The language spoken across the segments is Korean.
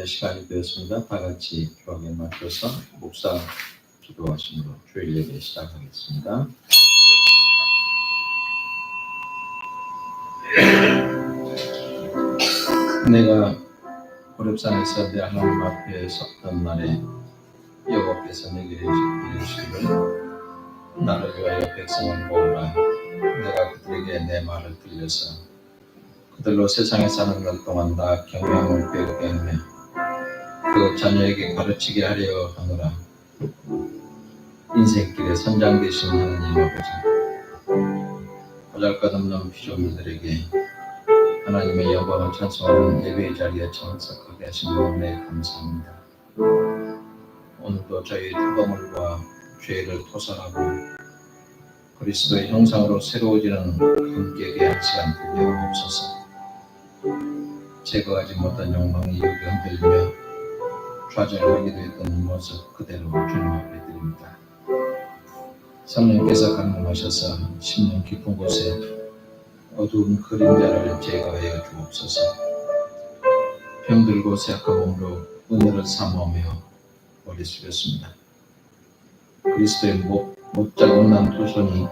시간이 되었습니다. 다 같이 기도하게 맞춰서 목사 기도하심으로 주일 예배 시작하겠습니다. 내가 호렙산에서 내 하나님 앞에 섰던 날에 여호와께서 내게 이르시기를 나를 위하여 백성을 모으라. 내가 그들에게 내 말을 들려서 그들로 세상에 사는 날 동안 다 경영을 배우게 하며 그 자녀에게 가르치게 하려 하노라. 인생길에 선장 되신 하나님 아버지, 보잘것없는 피조물들에게 하나님의 영광을 찬송하는 예배의 자리에 참석하게 하신 은혜에 감사합니다. 오늘도 저희 두더물과 죄를 토설하고 그리스도의 형상으로 새로워지는 함께 한 시간 되게 하옵소서. 제거하지 못한 욕망이 여기 흔들리며 좌절하게 되었던 모습 그대로 주님 앞에 드립니다. 성령께서 강림하셔서 심령 깊은 곳에 어두운 그림자를 제거하여 주옵소서. 병들고 쇠약한 몸으로 은혜를 사모하며 머리 숙였습니다. 그리스도의 못자 못난 두 손이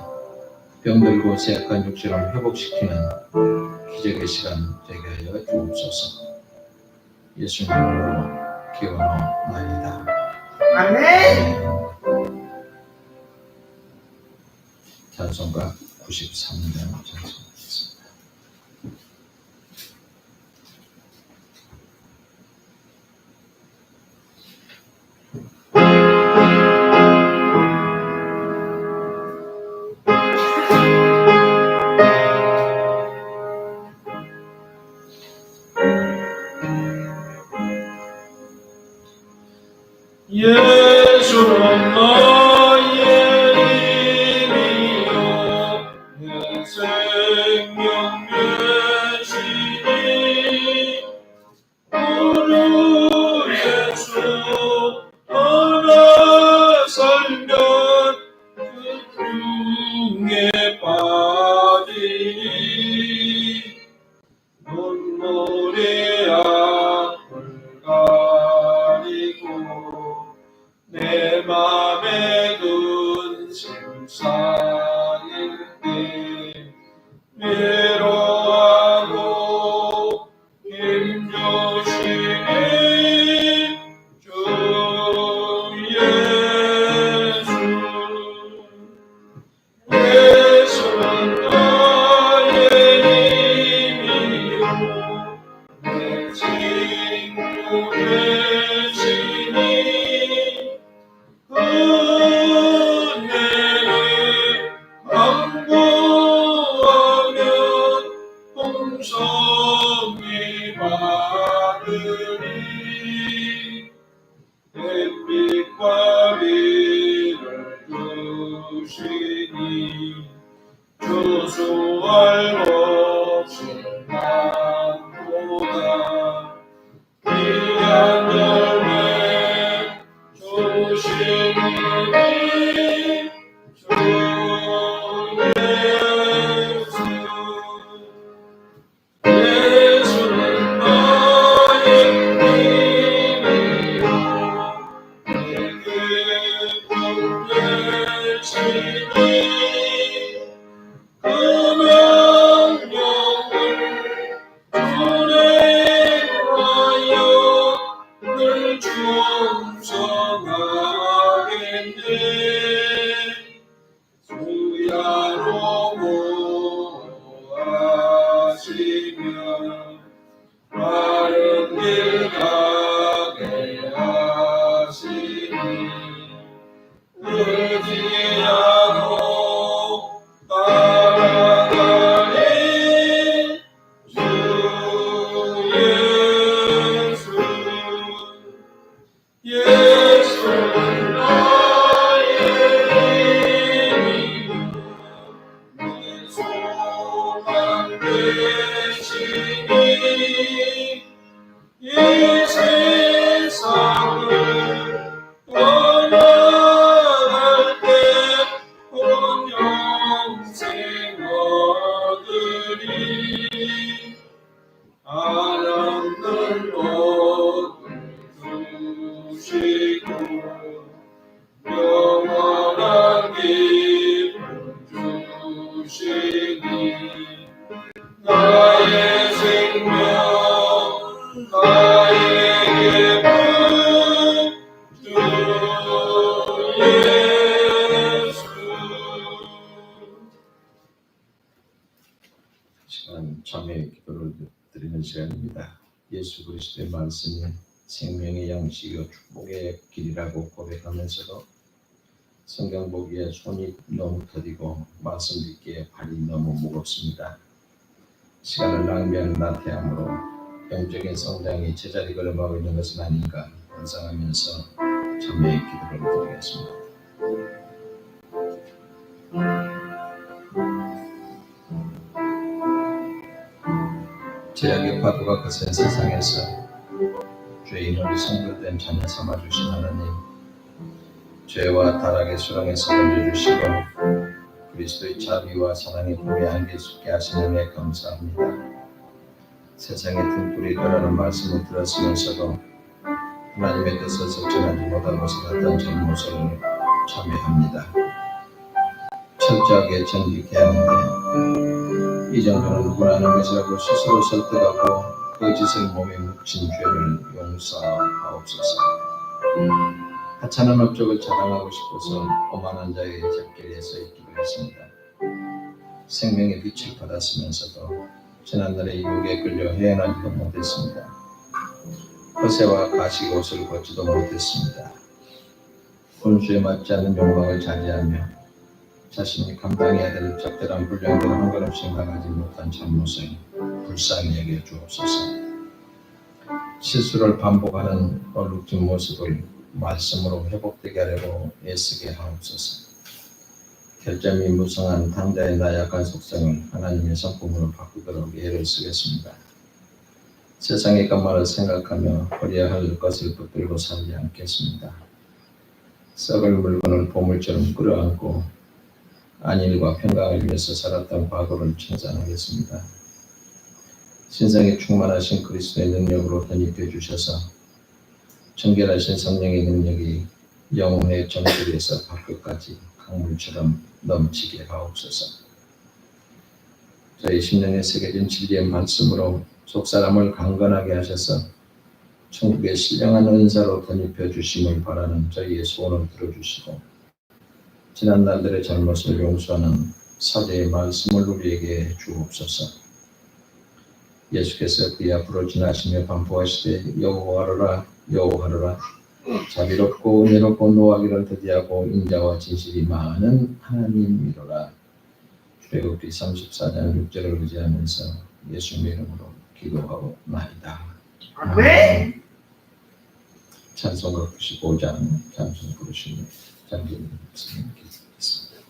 병들고 쇠약한 육신을 회복시키는 기적의 시간 되게 하여 주옵소서. 예수님 이름으로 기원하옵나이다. 아멘. 찬송가 93장 찬송하겠습니다. 예수는 나의 이름이요 내 생명 되시니 우리 예수 하나 살면 그 중에 빠지니 눈물이 앞을 가리고 내 맘에 든 심상일 때 외로워하고 힘주시니 주 예수는 나의 힘이요 내 친구 되시니 은혜를 강구하면 공성이 받으리. 햇빛과 비를 주시니 주수할 것은 많도다. 귀한 열매 주시니 주 예수. 예수는 나의 나에게 주 예수. 시간 참회의 기도를 드리는 시간입니다. 예수 그리스도의 말씀이 생명의 양식이요 축복의 길이라고 고백하면서도 성경 보기에 손이 너무 더디고 말씀 듣기에 발이 너무 무겁습니다. 시간을 낭비하는 나태함으로 영적인 성장이 제자리 걸음하고 있는 것은 아닌가 반성하면서 참회의 기도를 드리겠습니다. 죄악의 파도가 거센 세상에서 죄인을 성결된 자녀 삼아주신 하나님, 죄와 타락의 수렁에서 건져주시고 그리스도의 자비와 사랑의 품에 안길 수 있게 하시는 은혜 감사합니다. 세상의 등불이 떠나는 말씀을 들었으면서도 하나님의 뜻을 실천하지 못하고 살았던 잘못을 참회합니다. 철저하게 정직해 하는데 이 정도는 누구나 하는 것이라고 스스로 설득하고 그 짓을 몸에 묻힌 죄를 용서하옵소서. 하찮은 업적을 자랑하고 싶어서 오만한 자의 잡길에 서 있기도 했습니다. 생명의 빛을 받았으면서도 지난날의 유혹에 끌려 헤어나지도 못했습니다. 허세와 가식 옷을 벗지도 못했습니다. 혼수에 맞지 않는 욕망을 자제하며 자신이 감당해야 될 적절한 분량대로 한 걸음씩 나가지 못한 잘못을 불쌍히 여겨 주옵소서. 실수를 반복하는 얼룩진 모습을 말씀으로 회복되게 하려고 애쓰게 하옵소서. 결점이 무성한 당자의 나약한 속성을 하나님의 성품으로 바꾸도록 애를 쓰겠습니다. 세상의 것만을 생각하며 버려야 할 것을 붙들고 살지 않겠습니다. 썩을 물건을 보물처럼 끌어안고 안일과 평강을 위해서 살았던 과거를 청산하겠습니다. 신성에 충만하신 그리스도의 능력으로 덧입혀 주셔서 정결하신 성령의 능력이 영혼의 정수리에서 발끝까지 강물처럼 넘치게 하옵소서. 저희 심령에 새겨진 진리의 말씀으로 속사람을 강건하게 하셔서 천국의 신령한 은사로 덧입혀 주심을 바라는 저희의 소원을 들어주시고 지난 날들의 잘못을 용서하는 사죄의 말씀을 우리에게 주옵소서. 예수께서 그의 앞으로 지나시며 반포하시되 여호와로라 여호와로라 자비롭고 은혜롭고 노하기를 더디하고 인자와 진실이 많은 하나님이로라. 출애굽기 34장 6절을 의지하면서 예수님의 이름으로 기도하옵나이다. 아멘. 찬송가 95장 찬송 부르시는 장로님 말씀을 기도하겠습니다.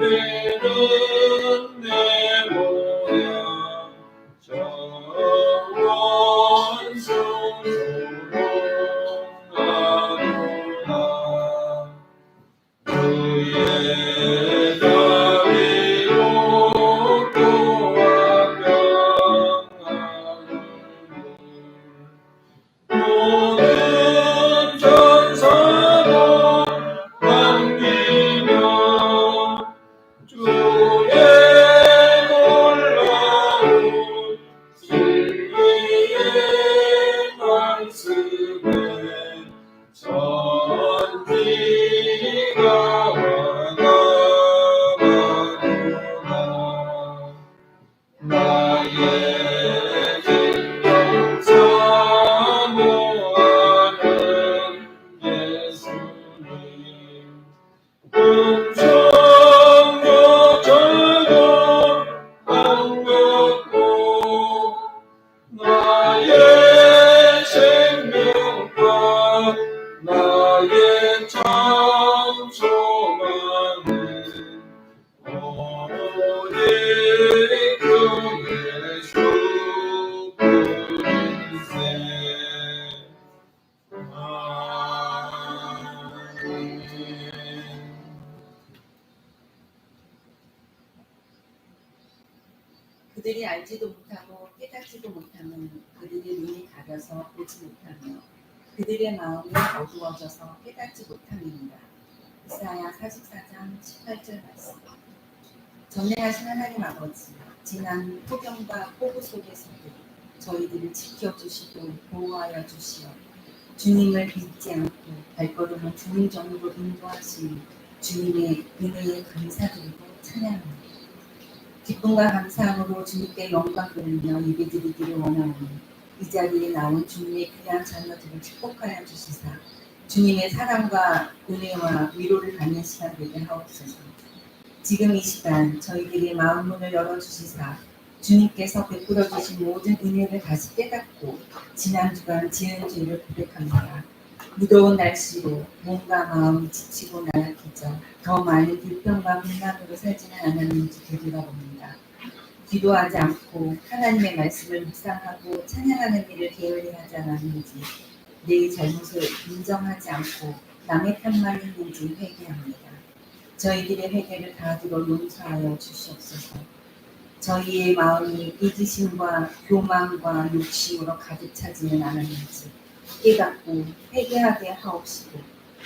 예배는 내 모양 정원성소로 나누나 그의 자비롭고와 평안을 모든 천사도 남기며 주의 놀라운 진리의 말씀에 전지가 와가마누나 나의 생명 사모하는 예수님 음성도 저도 반갑고 나의 생명과 나의 참 소망은 오직 그 예수 그리스도세 아멘. 그들이 알지도 못하고 깨닫지도 못하면 그들의 눈이 가려서 보지 못하며 그들의 마음이 어두워져서 깨닫지 못함입니다. 이사야 44장 18절 말씀. 전능하신 하나님 아버지, 지난 폭염과 폭우 속에서도 저희들을 지켜주시고 보호하여 주시어 주님을 잊지 않고 발걸음을 주님 전으로 인도하시니 주님의 은혜에 감사드리고 찬양합니다. 기쁨과 감사함으로 주님께 영광 돌리며 예배드리기를 원하오니 이 자리에 나온 주님의 귀한 자녀들을 축복하여 주시사 주님의 사랑과 은혜와 위로를 받는 시간 되게 하옵소서. 지금 이 시간 저희들의 마음문을 열어주시사 주님께서 베풀어 주신 모든 은혜를 다시 깨닫고 지난 주간 지은 죄를 고백합니다. 무더운 날씨로 몸과 마음이 지치고 나약해져 더 많은 불평과 불만으로 살지는 않았는지 되돌아봅니다. 기도하지 않고 하나님의 말씀을 묵상하고 찬양하는 일을 게을리 하지 않았는지 내 잘못을 인정하지 않고 남의 편만 했는지 회개합니다. 저희들의 회개를 다 들어 용서하여 주시옵소서. 저희의 마음이 이기심과 교만과 욕심으로 가득 차지는 않았는지 깨닫고 회개하게 하옵시고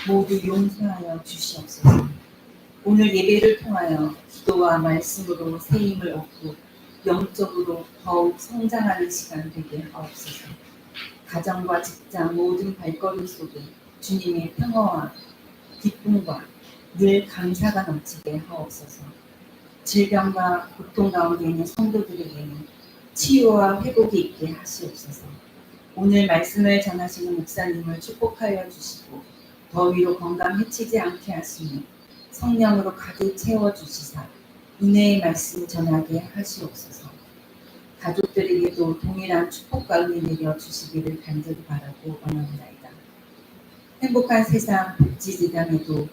모두 용서하여 주시옵소서. 오늘 예배를 통하여 기도와 말씀으로 새 힘을 얻고 영적으로 더욱 성장하는 시간 되게 하옵소서. 가정과 직장 모든 발걸음 속에 주님의 평화와 기쁨과 늘 감사가 넘치게 하옵소서. 질병과 고통 가운데 있는 성도들에게는 치유와 회복이 있게 하시옵소서. 오늘 말씀을 전하시는 목사님을 축복하여 주시고 더위로 건강 해치지 않게 하시며 성령으로 가득 채워주시사 은혜의 말씀 전하게 하시옵소서. 가족들에게도 동일한 축복과 은혜 내려 주시기를 간절히 바라고 원합니다이다. 행복한 세상 복지재단에도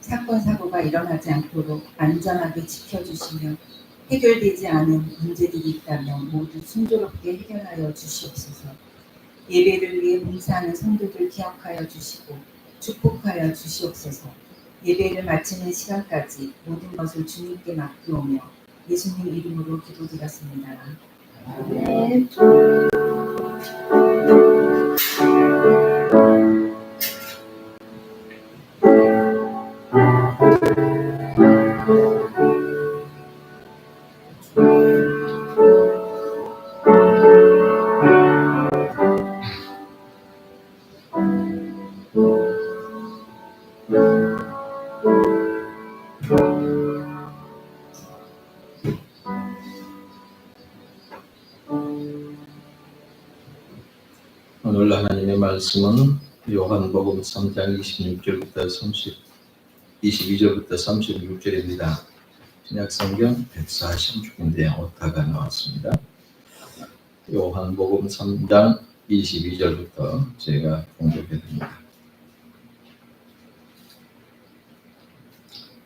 사건 사고가 일어나지 않도록 안전하게 지켜주시며 해결되지 않은 문제들이 있다면 모두 순조롭게 해결하여 주시옵소서. 예배를 위해 봉사하는 성도들 기억하여 주시고 축복하여 주시옵소서. 예배를 마치는 시간까지 모든 것을 주님께 맡기오며 예수님 이름으로 기도드렸습니다. 아멘. 오늘 하나님의 말씀은 요한복음 3장 22절부터 36절입니다. 신약성경 146인데 오타가 나왔습니다. 요한복음 3장 22절부터 제가 공독해 드립니다.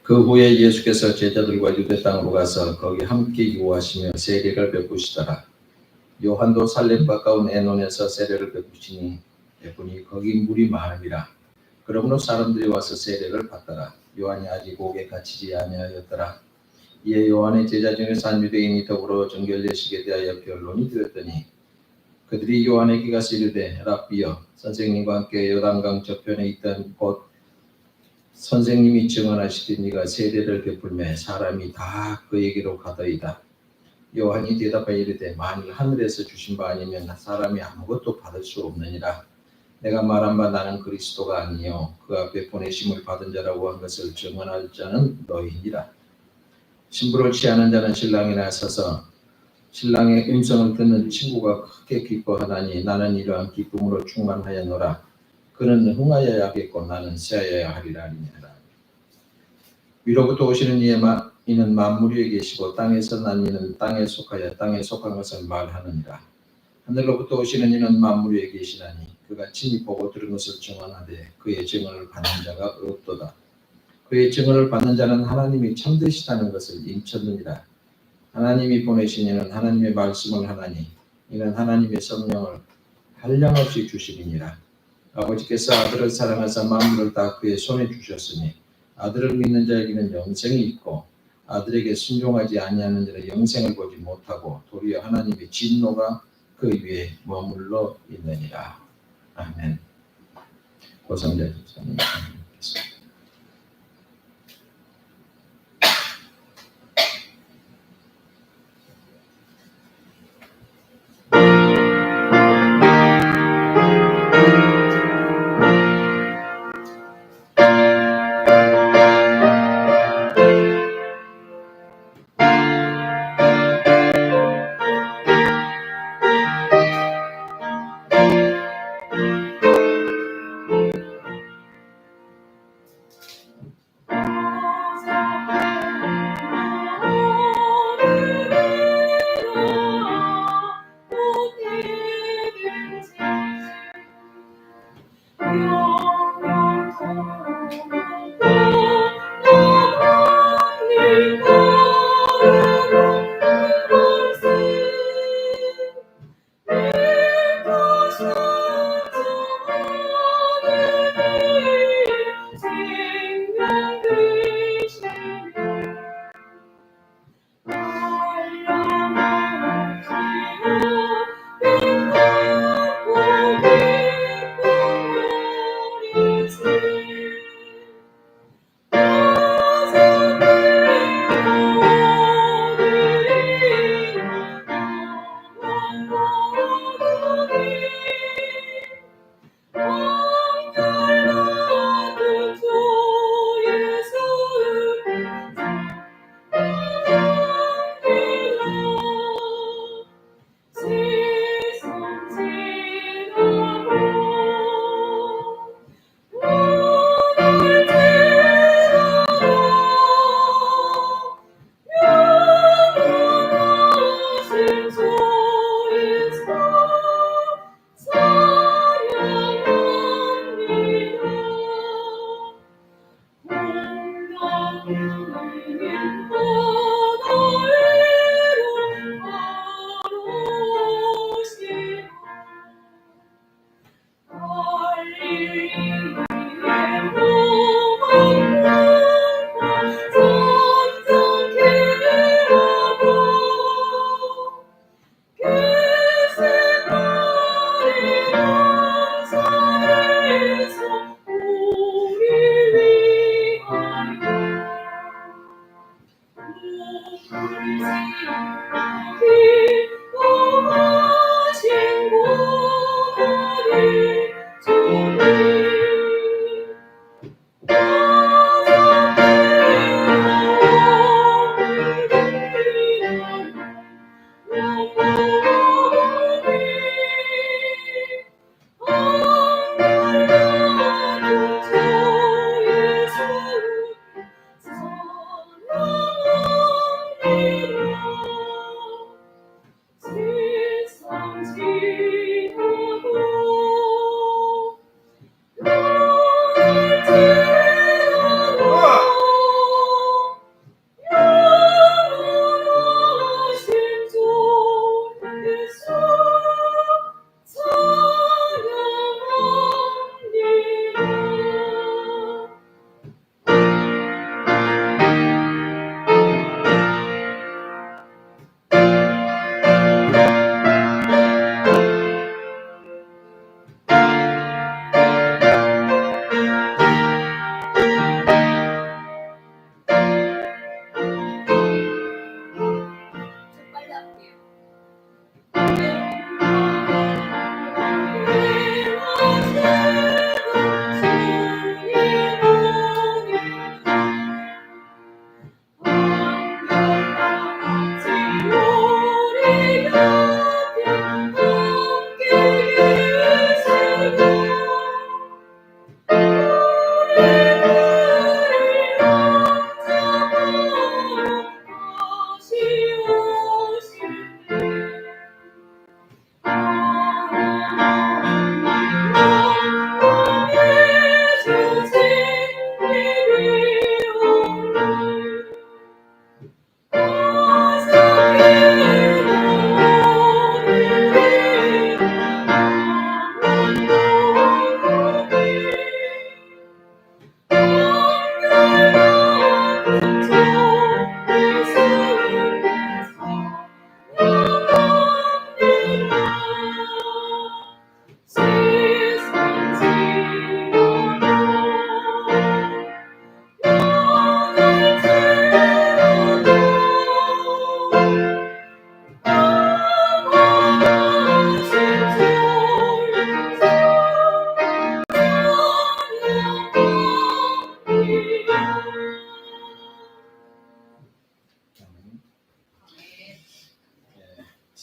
그 후에 예수께서 제자들과 유대 땅으로 가서 거기 함께 유하시며 세례를 베푸시더라. 요한도 살렘 가까운 에논에서 세례를 베푸니 거기 물이 많음이라. 그러므로 사람들이 와서 세례를 받더라. 요한이 아직 옥에 갇히지 아니하였더라. 이에 요한의 제자 중에서 한 유대인이 더불어 정결례식에 대하여 변론이 되었더니 그들이 요한에게 가서 이르되 랍비여, 선생님과 함께 요단강 저편에 있던 곳 선생님이 증언하시되 네가 세례를 베풀매 사람이 다 그에게로 가더이다. 요한이 대답하여 이르되 만일 하늘에서 주신 바 아니면 사람이 아무것도 받을 수 없느니라. 내가 말한 바 나는 그리스도가 아니요 그 앞에 보내심을 받은 자라고 한 것을 증언할 자는 너희니라. 신부를 취하는 자는 신랑에 나서서 신랑의 음성을 듣는 친구가 크게 기뻐하나니 나는 이러한 기쁨으로 충만하였노라. 그는 흥하여야 하겠고 나는 쇠하여야 하리라 하니라. 위로부터 오시는 이는 만물 위에 계시고 땅에서 난 이는 땅에 속하여 땅에 속한 것을 말하느니라. 하늘로부터 오시는 이는 만물 위에 계시나니 그가 친히 보고 들은 것을 증언하되 그의 증언을 받는 자가 없도다. 그의 증언을 받는 자는 하나님이 참되시다는 것을 인쳤느니라. 하나님이 보내신 이는 하나님의 말씀을 하나니 이는 하나님의 성령을 한량없이 주시리니라. 아버지께서 아들을 사랑하사 만물을 다 그의 손에 주셨으니 아들을 믿는 자에게는 영생이 있고 아들에게 순종하지 아니하는 자는 영생을 보지 못하고 도리어 하나님의 진노가 그 위에 머물러 있느니라. 아멘. 고성자 집사님.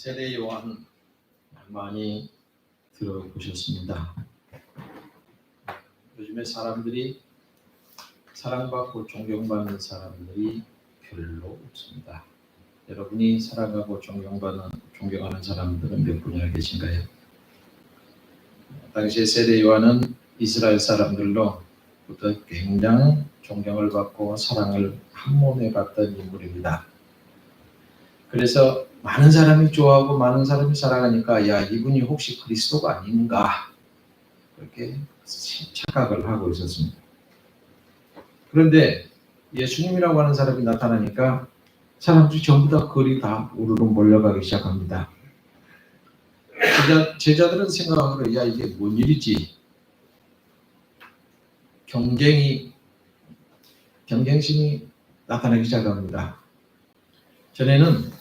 세례 요한 많이 들어보셨습니다. 요즘에 사람들이 사랑받고 존경받는 사람들이 별로 없습니다. 여러분이 사랑하고 존경하는 사람들은 몇 분이나 계신가요? 당시에 세례 요한은 이스라엘 사람들로부터 굉장히 존경을 받고 사랑을 한 몸에 받던 인물입니다. 그래서 많은 사람이 좋아하고 많은 사람이 사랑하니까 야, 이분이 혹시 그리스도가 아닌가 그렇게 착각을 하고 있었습니다. 그런데 예수님이라고 하는 사람이 나타나니까 사람들이 전부 다 거리 다 우르르 몰려가기 시작합니다. 제자들은 생각하기로 야, 이게 뭔 일이지? 경쟁심이 나타나기 시작합니다. 전에는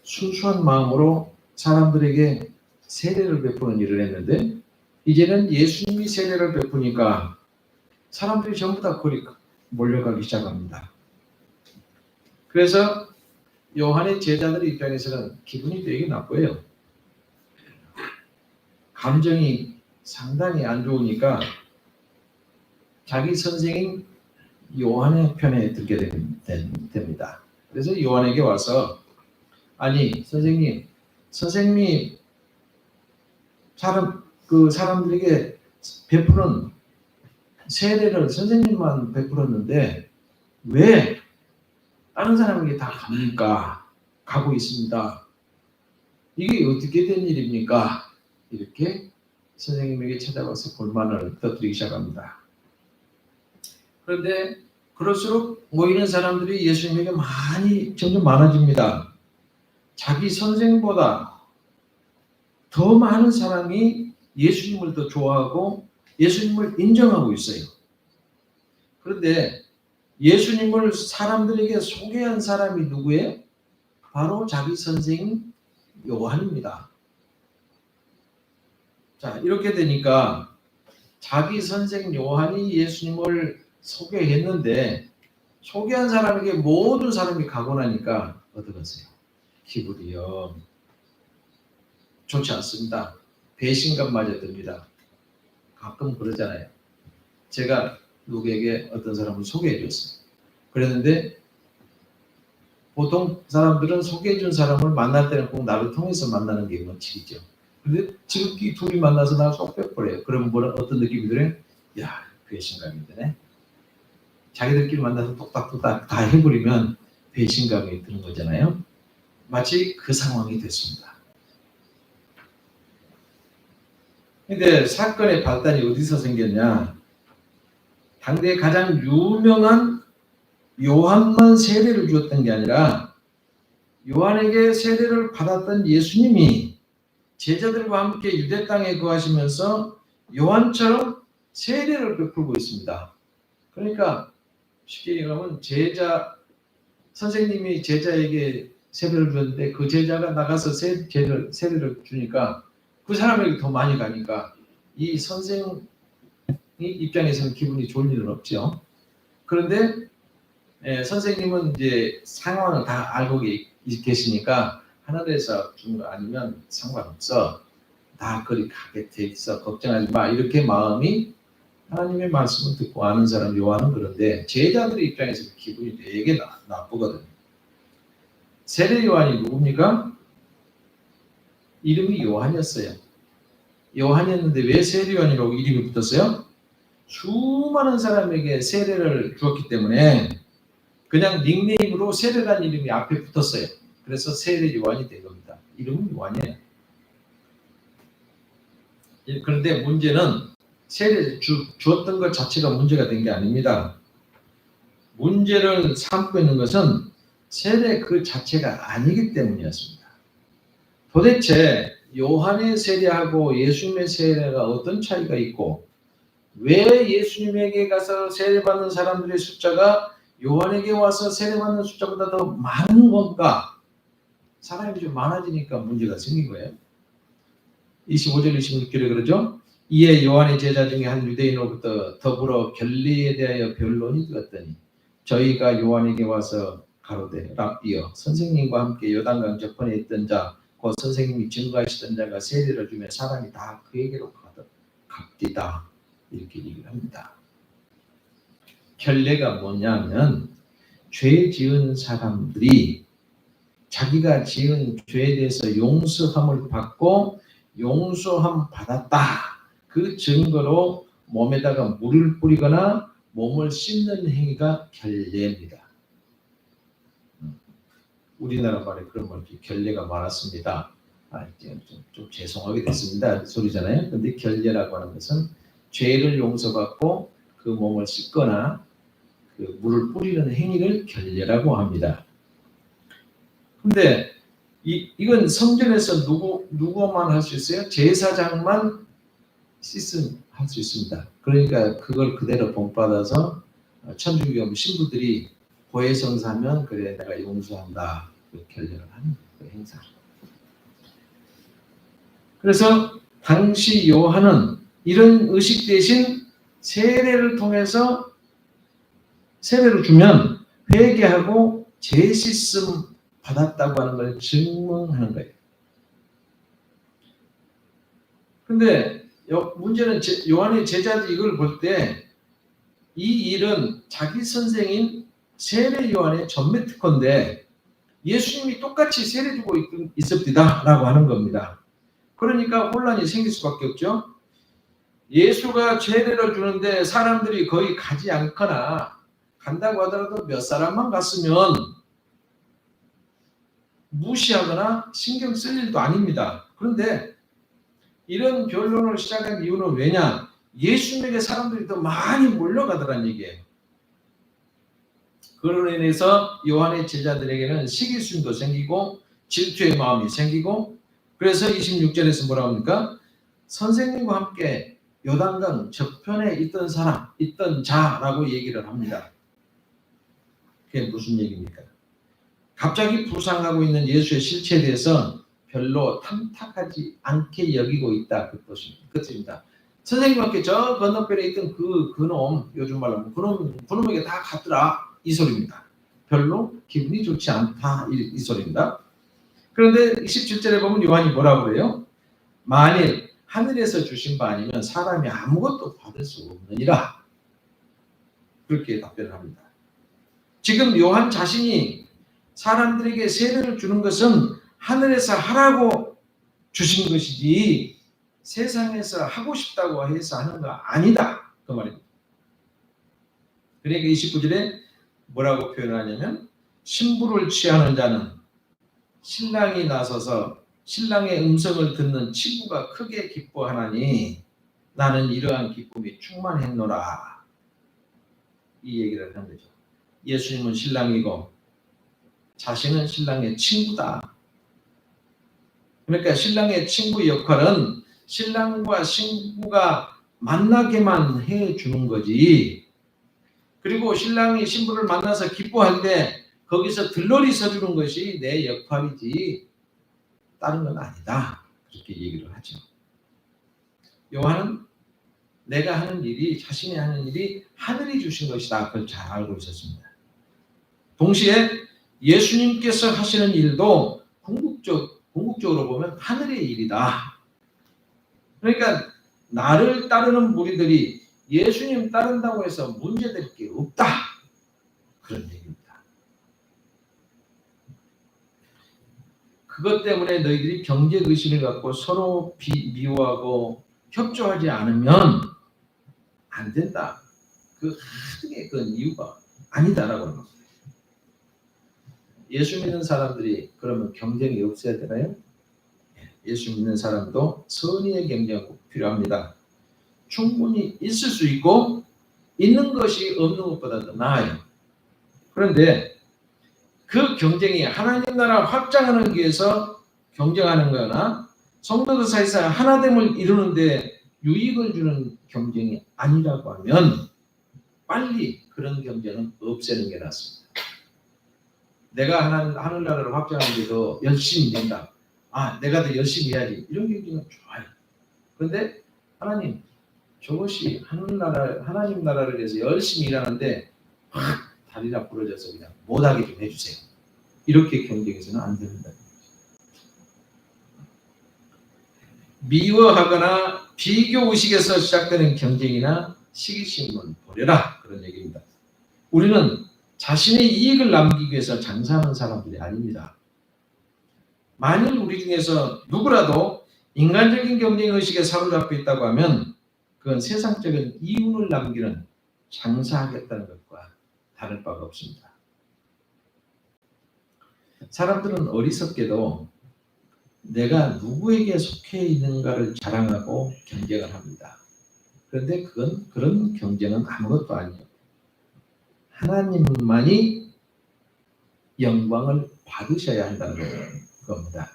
순수한 마음으로 사람들에게 세례를 베푸는 일을 했는데 이제는 예수님이 세례를 베푸니까 사람들이 전부 다 거리 몰려가기 시작합니다. 그래서 요한의 제자들 입장에서는 기분이 되게 나빠요. 감정이 상당히 안 좋으니까 자기 선생인 요한의 편에 들게 됩니다. 그래서 요한에게 와서 아니 선생님이 사람들에게 베푸는 세례를 선생님만 베풀었는데 왜 다른 사람에게 다 갑니까? 가고 있습니다. 이게 어떻게 된 일입니까? 이렇게 선생님에게 찾아가서 불만을 터뜨리기 시작합니다. 그런데 그럴수록 모이는 사람들이 예수님에게 점점 많아집니다. 자기 선생보다 더 많은 사람이 예수님을 더 좋아하고 예수님을 인정하고 있어요. 그런데 예수님을 사람들에게 소개한 사람이 누구예요? 바로 자기 선생인 요한입니다. 자, 이렇게 되니까 자기 선생 요한이 예수님을 소개했는데 소개한 사람에게 모든 사람이 가고 나니까 어떠세요? 기분이요 좋지 않습니다. 배신감마저 듭니다. 가끔 그러잖아요. 제가 누구에게 어떤 사람을 소개해 줬어요. 그랬는데 보통 사람들은 소개해 준 사람을 만날 때는 꼭 나를 통해서 만나는 게 원칙이죠. 근데 지극히 둘이 만나서 나를 쏙 빼버려요. 그러면 어떤 느낌이 들어요? 야, 배신감이 드네. 자기들끼리 만나서 똑딱똑딱 다 해버리면 배신감이 드는 거잖아요. 마치 그 상황이 됐습니다. 근데 사건의 발단이 어디서 생겼냐? 당대 가장 유명한 요한만 세례를 주었던 게 아니라 요한에게 세례를 받았던 예수님이 제자들과 함께 유대 땅에 거하시면서 요한처럼 세례를 베풀고 있습니다. 그러니까 쉽게 얘기하면 선생님이 제자에게 세례를 줬는데 그 제자가 나가서 세례를 주니까 그 사람에게 더 많이 가니까 이 선생님 입장에서는 기분이 좋은 일은 없죠. 그런데 선생님은 이제 상황을 다 알고 계시니까 하늘에서 준 거 아니면 상관없어. 다 그리 가게 돼 있어. 걱정하지 마. 이렇게 마음이 하나님의 말씀을 듣고 아는 사람 요한은 그런데 제자들의 입장에서 기분이 되게 나쁘거든요. 세례 요한이 누굽니까? 이름이 요한이었어요. 요한이었는데 왜 세례 요한이라고 이름이 붙었어요? 수많은 사람에게 세례를 주었기 때문에 그냥 닉네임으로 세례라는 이름이 앞에 붙었어요. 그래서 세례 요한이 된 겁니다. 이름은 요한이에요. 그런데 문제는 세례 주었던 것 자체가 문제가 된 게 아닙니다. 문제를 삼고 있는 것은 세례 그 자체가 아니기 때문이었습니다. 도대체 요한의 세례하고 예수님의 세례가 어떤 차이가 있고 왜 예수님에게 가서 세례받는 사람들의 숫자가 요한에게 와서 세례받는 숫자보다 더 많은 건가? 사람이 좀 많아지니까 문제가 생긴 거예요. 25절 26절에 그러죠. 이에 요한의 제자 중에 한 유대인으로부터 더불어 결례에 대하여 변론이 되었더니 저희가 요한에게 와서 가로되 랍비여 선생님과 함께 요단강 저편에 있던 자 그 선생님이 증거하시던 자가 세례를 주면 사람이 다 그에게로 갑디다 이렇게 얘기를 합니다. 결례가 뭐냐면 죄 지은 사람들이 자기가 지은 죄에 대해서 용서함을 받고 용서함 받았다. 그 증거로 몸에다가 물을 뿌리거나 몸을 씻는 행위가 결례입니다. 우리나라 말에 그런 말이 결례가 많았습니다. 좀 죄송하게 됐습니다. 소리잖아요. 근데 결례라고 하는 것은 죄를 용서받고 그 몸을 씻거나 그 물을 뿌리는 행위를 결례라고 합니다. 근데 이건 성전에서 누구만 할 수 있어요? 제사장만 할 수 있습니다. 그러니까 그걸 그대로 본받아서 천주교 신부들이 고해성사면 그래 내가 용서한다 그 결례를 하는 그 행사. 그래서 당시 요한은 이런 의식 대신 세례를 통해서 세례를 주면 회개하고 죄 씻음 받았다고 하는 걸 증명하는 거예요. 근데 문제는 요한의 제자들이 이걸 볼 때 이 일은 자기 선생인 세례 요한의 전매 특허인데 예수님이 똑같이 세례 주고 있습니다 라고 하는 겁니다. 그러니까 혼란이 생길 수밖에 없죠. 예수가 세례를 주는데 사람들이 거의 가지 않거나 간다고 하더라도 몇 사람만 갔으면 무시하거나 신경 쓸 일도 아닙니다. 그런데 이런 변론을 시작한 이유는 왜냐? 예수님에게 사람들이 더 많이 몰려가더란 얘기예요. 그로 인해서 요한의 제자들에게는 시기심도 생기고 질투의 마음이 생기고 그래서 26절에서 뭐라고 합니까? 선생님과 함께 요단강 저편에 있던 자라고 얘기를 합니다. 그게 무슨 얘기입니까? 갑자기 부상하고 있는 예수의 실체에 대해서 별로 탐탁하지 않게 여기고 있다. 그 뜻입니다. 선생님과 함께 저 건너편에 있던 그놈, 요즘 말로 그놈에게 다 갔더라. 이 소리입니다. 별로 기분이 좋지 않다. 이 소리입니다. 그런데 27절에 보면 요한이 뭐라고 그래요? 만일 하늘에서 주신 바 아니면 사람이 아무것도 받을 수 없느니라. 그렇게 답변을 합니다. 지금 요한 자신이 사람들에게 세례를 주는 것은 하늘에서 하라고 주신 것이지 세상에서 하고 싶다고 해서 하는 거 아니다. 그 말입니다. 그러니까 29절에 뭐라고 표현하냐면 신부를 취하는 자는 신랑이 나서서 신랑의 음성을 듣는 친구가 크게 기뻐하나니 나는 이러한 기쁨이 충만했노라. 이 얘기를 하는 거죠. 예수님은 신랑이고 자신은 신랑의 친구다. 그러니까 신랑의 친구 역할은 신랑과 신부가 만나게만 해주는 거지. 그리고 신랑이 신부를 만나서 기뻐할 때 거기서 들러리 서주는 것이 내 역할이지 다른 건 아니다. 그렇게 얘기를 하죠. 요한은 내가 하는 일이 자신이 하는 일이 하늘이 주신 것이다. 그걸 잘 알고 있었습니다. 동시에 예수님께서 하시는 일도 궁극적으로 보면 하늘의 일이다. 그러니까 나를 따르는 무리들이 예수님 따른다고 해서 문제될 게 없다. 그런 얘기입니다. 그것 때문에 너희들이 경계의식을 갖고 서로 미워하고 협조하지 않으면 안 된다. 그 하등의 그 이유가 아니다라고 하는 겁니다. 예수 믿는 사람들이 그러면 경쟁이 없어야 되나요? 예수 믿는 사람도 선의의 경쟁이 꼭 필요합니다. 충분히 있을 수 있고 있는 것이 없는 것보다 더 나아요. 그런데 그 경쟁이 하나님 나라 확장하는 위해서 경쟁하는 거나 성도들 사이에서 하나됨을 이루는데 유익을 주는 경쟁이 아니라고 하면 빨리 그런 경쟁은 없애는 게 낫습니다. 내가 하늘나라를 확장하는 게 더 열심히 된다. 내가 더 열심히 해야지. 이런 경쟁은 좋아요. 그런데 하나님, 저것이 하나님 나라를 위해서 열심히 일하는데 다리가 부러져서 그냥 못하게 좀 해주세요. 이렇게 경쟁해서는 안 됩니다. 미워하거나 비교의식에서 시작되는 경쟁이나 시기심은 버려라. 그런 얘기입니다. 우리는 자신의 이익을 남기기 위해서 장사하는 사람들이 아닙니다. 만일 우리 중에서 누구라도 인간적인 경쟁의식에 사로잡혀 있다고 하면 그건 세상적인 이윤을 남기는 장사하겠다는 것과 다를 바가 없습니다. 사람들은 어리석게도 내가 누구에게 속해 있는가를 자랑하고 경쟁을 합니다. 그런데 그런 경쟁은 아무것도 아니에요. 하나님만이 영광을 받으셔야 한다는 겁니다.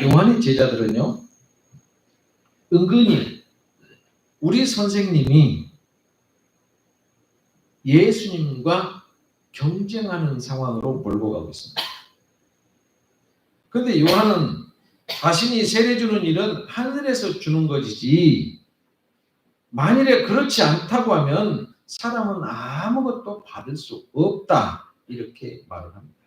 요한의 제자들은요, 은근히 우리 선생님이 예수님과 경쟁하는 상황으로 몰고 가고 있습니다. 그런데 요한은 자신이 세례 주는 일은 하늘에서 주는 것이지, 만일에 그렇지 않다고 하면 사람은 아무것도 받을 수 없다, 이렇게 말을 합니다.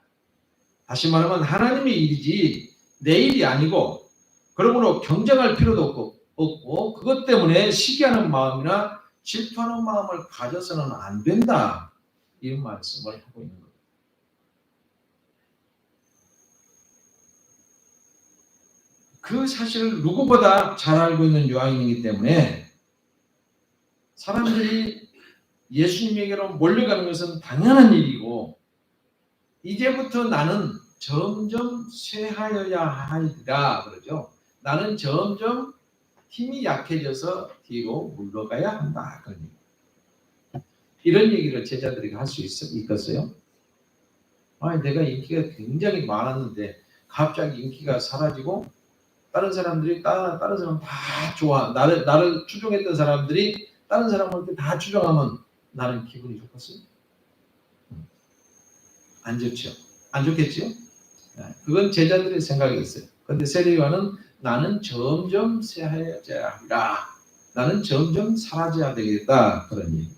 다시 말하면 하나님의 일이지 내 일이 아니고, 그러므로 경쟁할 필요도 없고 그것 때문에 시기하는 마음이나 질투하는 마음을 가져서는 안 된다, 이 말씀을 하고 있는 겁니다. 그 사실을 누구보다 잘 알고 있는 요한이기 때문에 사람들이 예수님에게로 몰려가는 것은 당연한 일이고, 이제부터 나는 점점 쇠하여야 하리라 그러죠. 나는 점점 힘이 약해져서 뒤로 물러가야 한다. 이런 얘기를 제자들에게 할 수 있겠어요? 내가 인기가 굉장히 많았는데 갑자기 인기가 사라지고 다른 사람들이 다른 사람 다 좋아. 나를 추종했던 사람들이 다른 사람한테 다 추종하면 나는 기분이 좋겠어요? 안 좋죠. 안 좋겠죠? 그건 제자들의 생각이었어요. 그런데 세례 요한은 나는 점점 쇠하여져야 한다. 나는 점점 사라져야 되겠다. 그런 얘기.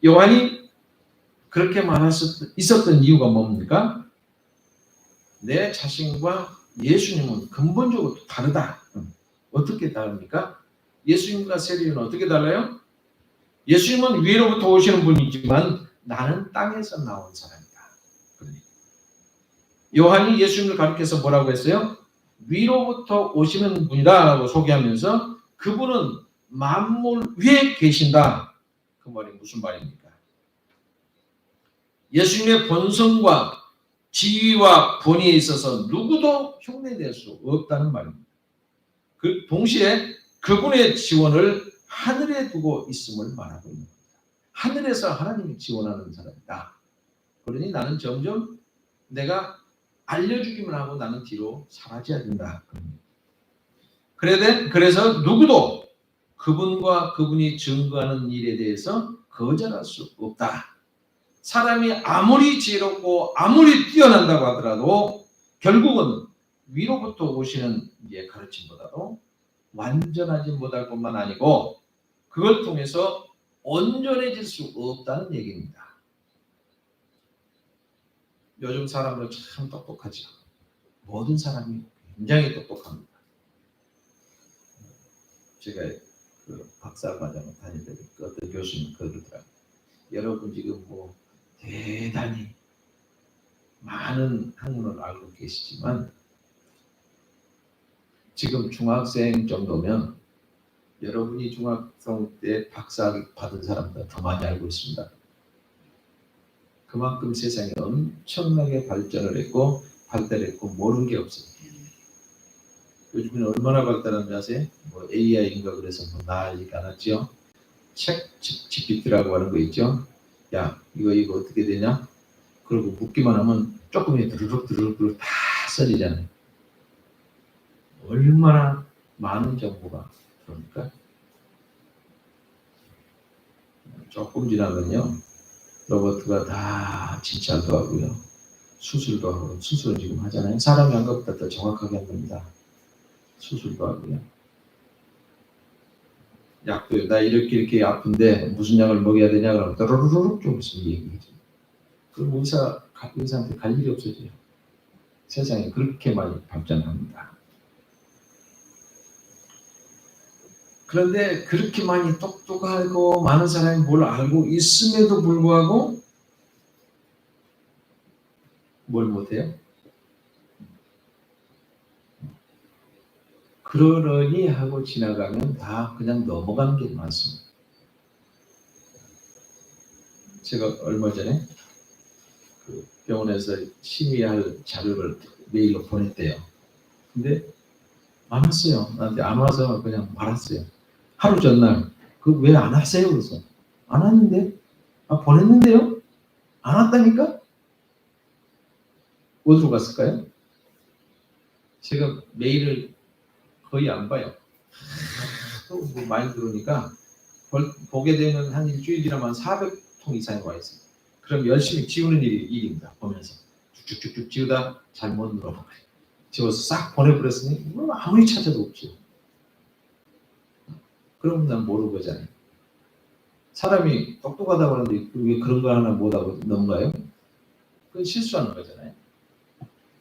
요한이 그렇게 말할 수 있었던 이유가 뭡니까? 내 자신과 예수님은 근본적으로 다르다. 어떻게 다릅니까? 예수님과 세례 요한은 어떻게 달라요? 예수님은 위로부터 오시는 분이지만 나는 땅에서 나온 사람이다. 요한이 예수님을 가리켜서 뭐라고 했어요? 위로부터 오시는 분이다라고 소개하면서 그분은 만물 위에 계신다. 그 말이 무슨 말입니까? 예수님의 본성과 지위와 권위에 있어서 누구도 흉내낼 수 없다는 말입니다. 동시에 그분의 지원을 하늘에 두고 있음을 말하고 있는 겁니다. 하늘에서 하나님이 지원하는 사람이다. 그러니 나는 점점 내가 알려주기만 하고 나는 뒤로 사라져야 된다. 그래서 누구도 그분과 그분이 증거하는 일에 대해서 거절할 수 없다. 사람이 아무리 지혜롭고 아무리 뛰어난다고 하더라도 결국은 위로부터 오시는 가르침보다도 완전하지 못할 뿐만 아니고 그걸 통해서 온전해질 수 없다는 얘기입니다. 요즘 사람들은 참 똑똑하죠. 모든 사람이 굉장히 똑똑합니다. 제가 그 박사과정을 다닐 때 어떤 교수님 그러더라고요. 여러분 지금 대단히 많은 학문을 알고 계시지만 지금 중학생 정도면 여러분이 중학생 때 박사 받은 사람보다 더 많이 알고 있습니다. 그만큼 세상이 엄청나게 발달했고 모르는 게 없어요. 요즘에는 얼마나 발달한지 아세요? AI인가 그래서 난리가 났죠. 책 GPT라고 하는 거 있죠. 야 이거 어떻게 되냐? 그리고 묻기만 하면 조금이 드르륵 다 써지잖아요. 얼마나 많은 정보가 들어옵니까? 조금 지나면요. 로봇가 다 진찰도 하고요. 수술도 하고, 수술은 지금 하잖아요. 사람이 한 것보다 더 정확하게 한 겁니다. 수술도 하고요. 약도 나 이렇게 아픈데 무슨 약을 먹여야 되냐 그러면 또르르륵 좀 있으면 얘기하죠. 그럼 의사한테 갈 일이 없어져요. 세상이 그렇게 많이 발전합니다. 그런데 그렇게 많이 똑똑하고 많은 사람이 뭘 알고 있음에도 불구하고 뭘 못해요? 그러려니 하고 지나가면 다 그냥 넘어가는 게 많습니다. 제가 얼마 전에 그 병원에서 심의할 자료를 메일로 보냈대요. 근데 안 왔어요. 나한테 안 와서 그냥 말았어요. 하루 전날 그 왜 안 왔어요? 그래서 안 왔는데? 아, 보냈는데요? 안 왔다니까? 어디로 갔을까요? 제가 메일을 거의 안 봐요. 또 뭐 많이 들어오니까 보게 되면 한 일주일이라면 400통 이상이 와 있어요. 그럼 열심히 지우는 일입니다. 보면서 쭉쭉쭉 지우다 잘못 눌러버려요. 지워서 싹 보내버렸으니 뭐 아무리 찾아도 없죠. 그럼 난 모르는 거잖아요. 사람이 똑똑하다고 하는데 왜 그런 거 하나 못하고 넘어가요? 그건 실수하는 거잖아요.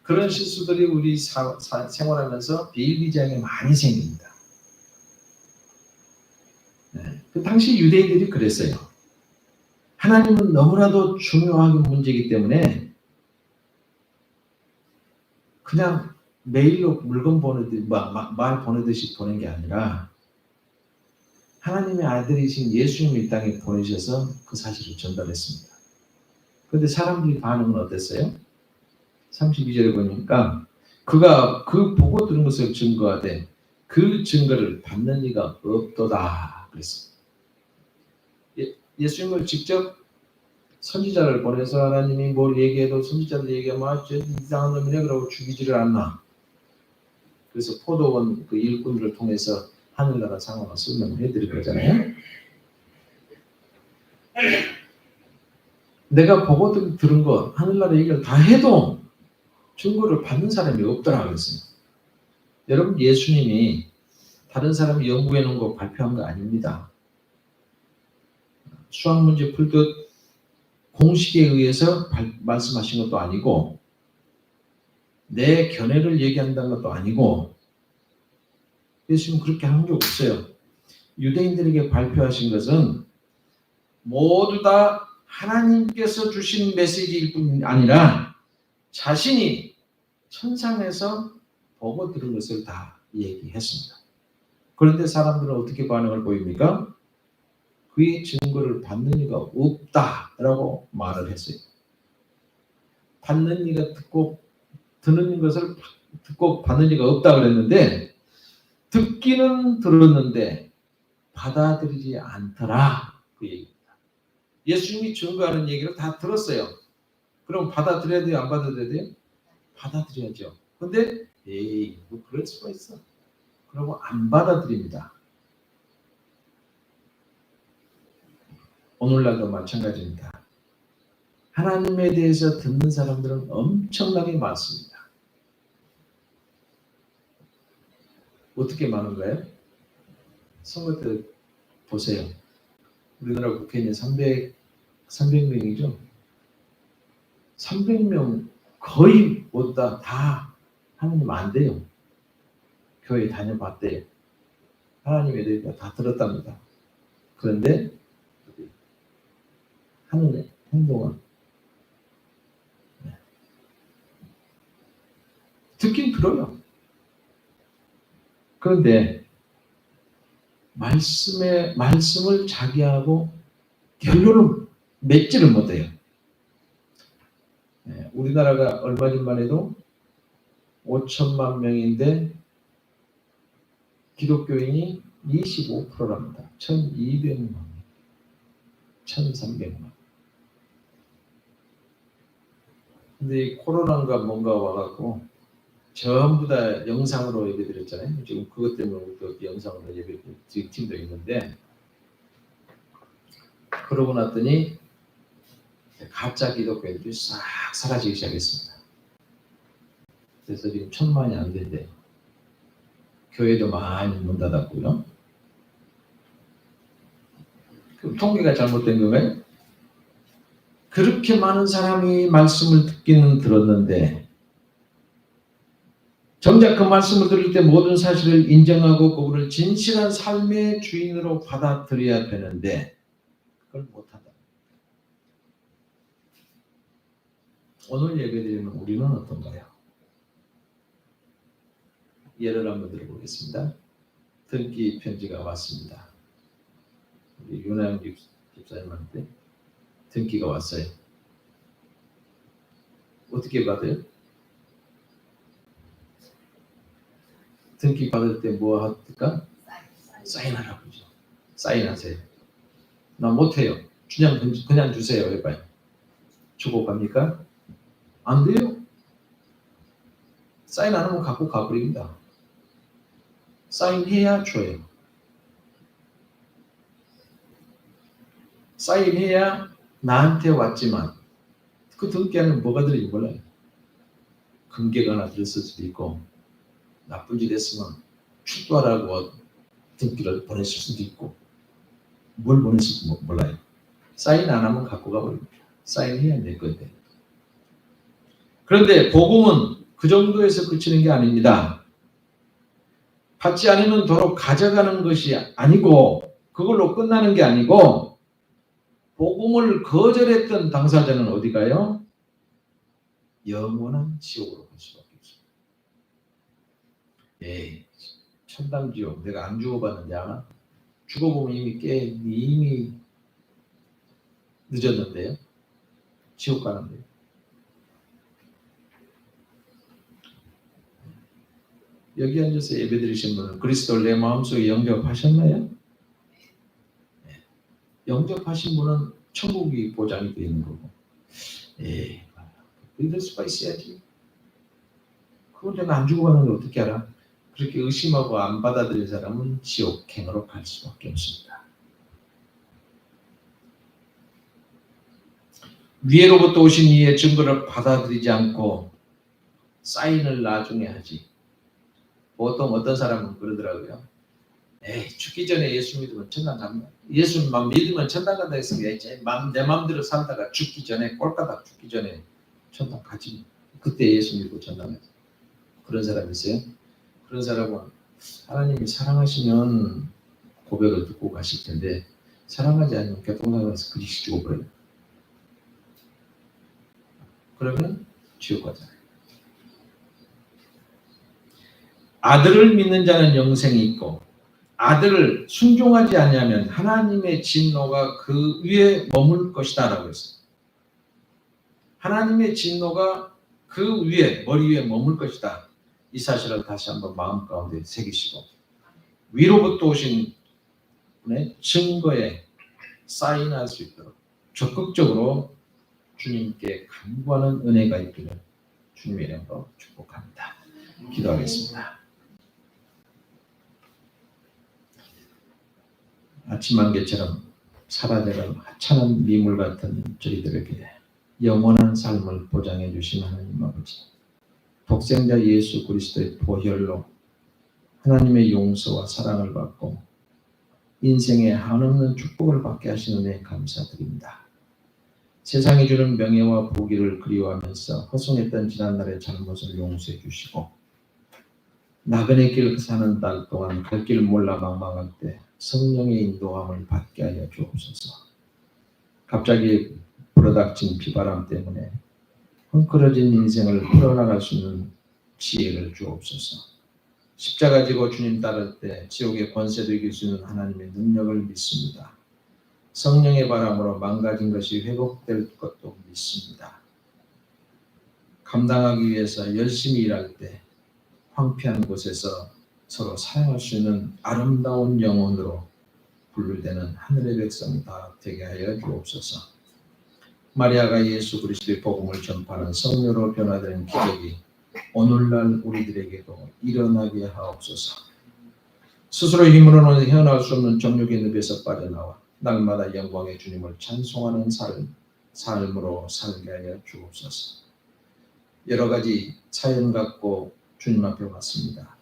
그런 실수들이 우리 생활하면서 비일비재하게 많이 생깁니다. 네. 그 당시 유대인들이 그랬어요. 하나님은 너무나도 중요한 문제이기 때문에 그냥 메일로 물건 보내듯 말 보내듯이 보낸 게 아니라 하나님의 아들이신 예수님을 이 땅에 보내셔서 그 사실을 전달했습니다. 그런데 사람들이 반응은 어땠어요? 32절에 보니까 그가 그 보고 들은 것을 증거하되 그 증거를 받는 이가 없도다 그랬습니다. 예수님을 직접 선지자를 보내서 하나님이 뭘 얘기해도 선지자들 얘기하면 저 이상한 놈이네 그러고 죽이지를 않나. 그래서 포도원 그 일꾼들을 통해서 하늘나라 상황을 설명을 해드릴 거잖아요. 내가 보고 들은 것 하늘나라 얘기를 다 해도 증거를 받는 사람이 없더라 그랬어요. 여러분 예수님이 다른 사람이 연구해 놓은 거 발표한 거 아닙니다. 수학 문제 풀듯 공식에 의해서 말씀하신 것도 아니고 내 견해를 얘기한다는 것도 아니고 예수님은 그렇게 한 게 없어요. 유대인들에게 발표하신 것은 모두 다 하나님께서 주신 메시지일 뿐 아니라 자신이 천상에서 보고 들은 것을 다 얘기했습니다. 그런데 사람들은 어떻게 반응을 보입니까? 그의 증거를 받는 이가 없다라고 말을 했어요. 받는 이가 듣는 것을 듣고 받는 이가 없다 그랬는데 듣기는 들었는데 받아들이지 않더라 그 얘기입니다. 예수님이 증거하는 얘기를 다 들었어요. 그럼 받아들여야 돼요? 안 받아들여야 돼요? 받아들여야죠. 근데 에이 뭐 그럴 수가 있어. 그러고 안 받아들입니다. 오늘날도 마찬가지입니다. 하나님에 대해서 듣는 사람들은 엄청나게 많습니다. 어떻게 많은가요? 선거 때 보세요. 우리나라 국회의원 300명이죠. 300명 거의 모두 다 하나님 안 돼요. 교회 다녀봤대요. 하나님에 대해서 다 들었답니다. 그런데 하는 행동은 듣긴 들어요. 그런데 말씀을 자기하고 결론을 맺지를 못해요. 우리나라가 얼마 전만 해도 5천만 명인데 기독교인이 25%랍니다. 1,200만 명, 1,300만. 근데 이 코로나가 뭔가 와갖고 전부 다 영상으로 예배드렸잖아요. 지금 그것 때문에 또 영상으로 예배드리는 팀도 있는데 그러고 났더니 가짜 기독교인들이 싹 사라지기 시작했습니다. 그래서 지금 1,000만이 안 된대요. 교회도 많이 문 닫았고요. 그 통계가 잘못된 건가요? 그렇게 많은 사람이 말씀을 듣기는 들었는데 정작 그 말씀을 들을 때 모든 사실을 인정하고 그분을 진실한 삶의 주인으로 받아들여야 되는데 그걸 못한다. 오늘 예배드리는 우리는 어떤가요? 예를 한번 들어보겠습니다. 등기 편지가 왔습니다. 우리 윤하영 집사님한테 등기가 왔어요. 어떻게 받아요? 등기 받을 때 뭐 할까? 사인하라고 그러죠. 사인하세요. 나 못해요. 그냥 주세요. 해봐요. 주고 갑니까? 안 돼요. 사인 안 하면 갖고 가버립니다. 사인해야 줘요. 사인해야 나한테 왔지만 그 등기 안에 뭐가 들어있는지 몰라요. 금괴가 하나 들었을 수도 있고 나쁜 짓 했으면 출두하라고 등기를 보냈을 수도 있고 뭘 보냈을지 몰라요. 사인 안 하면 갖고 가버립니다. 사인해야 될 건데. 그런데 복음은 그 정도에서 그치는 게 아닙니다. 받지 않으면 도로 가져가는 것이 아니고 그걸로 끝나는 게 아니고 복음을 거절했던 당사자는 어디 가요? 영원한 지옥으로 갈 수밖에 없습니다. 에이, 천당 지옥 내가 안 죽어봤는데 아나? 죽어보면 이미 늦었는데요. 지옥 가는데요. 여기 앉아서 예배드리신 분은 그리스도를 내 마음속에 영접하셨나요? 네. 영접하신 분은 천국이 보장이 되어 있는 거고 믿을 수가 있어야지. 그걸 내가 안 죽어봤는데 어떻게 알아? 그렇게 의심하고 안 받아들인 사람은 지옥행으로 갈 수밖에 없습니다. 위에로부터 오신 이의 증거를 받아들이지 않고 사인을 나중에 하지. 보통 어떤 사람은 그러더라고요. 에이, 죽기 전에 예수 믿으면 천당 갑니다. 예수만 믿으면 천당 간다 했으면 내 마음대로 살다가 죽기 전에 꼴까닥 죽기 전에 천당 가지. 그때 예수 믿고 천당 가지. 그런 사람이 있어요. 그런 사람은 하나님이 사랑하시면 고백을 듣고 가실 텐데 사랑하지 않으면 교통사고에서 그리시 죽어버려요. 그러면 지옥 가잖아요. 아들을 믿는 자는 영생이 있고 아들을 순종하지 않으면 하나님의 진노가 그 위에 머물 것이다 라고 했어요. 하나님의 진노가 그 위에 머리 위에 머물 것이다. 이 사실을 다시 한번 마음 가운데 새기시고 위로부터 오신 분의 증거에 사인할 수 있도록 적극적으로 주님께 간구하는 은혜가 있기를 주님의 이름으로 축복합니다. 기도하겠습니다. 아침 안개처럼 사라져간 하찮은 미물 같은 저희들에게 영원한 삶을 보장해 주신 하나님 아버지, 독생자 예수 그리스도의 보혈로 하나님의 용서와 사랑을 받고 인생의 한없는 축복을 받게 하시는 데 감사드립니다. 세상이 주는 명예와 부귀를 그리워하면서 허송했던 지난날의 잘못을 용서해 주시고 나그네 길 사는 날 동안 갈 길 몰라 망망할 때 성령의 인도함을 받게 하여 주옵소서. 갑자기 불어닥친 비바람 때문에 헝클어진 인생을 풀어나갈 수 있는 지혜를 주옵소서. 십자가 지고 주님 따를 때 지옥의 권세도 이길 수 있는 하나님의 능력을 믿습니다. 성령의 바람으로 망가진 것이 회복될 것도 믿습니다. 감당하기 위해서 열심히 일할 때 황폐한 곳에서 서로 사용할 수 있는 아름다운 영혼으로 분류되는 하늘의 백성 다 되게 하여 주옵소서. 마리아가 예수 그리스도의 복음을 전파하는 성녀로 변화되는 기적이 오늘날 우리들에게도 일어나게 하옵소서. 스스로 힘으로는 헤어나올 수 없는 정욕의 늪에서 빠져나와 날마다 영광의 주님을 찬송하는 삶으로 살게 하여 주옵소서. 여러 가지 사연 갖고 주님 앞에 왔습니다.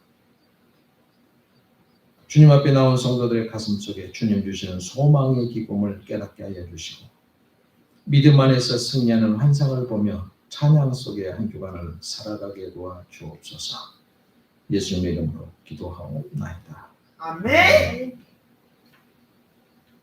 주님 앞에 나온 성도들의 가슴 속에 주님 주시는 소망의 기쁨을 깨닫게 하여 주시고 믿음 안에서 승리하는 환상을 보며 찬양 속의 한 주간을 살아가게 도와 주옵소서. 예수님의 이름으로 기도하옵나이다. 아멘.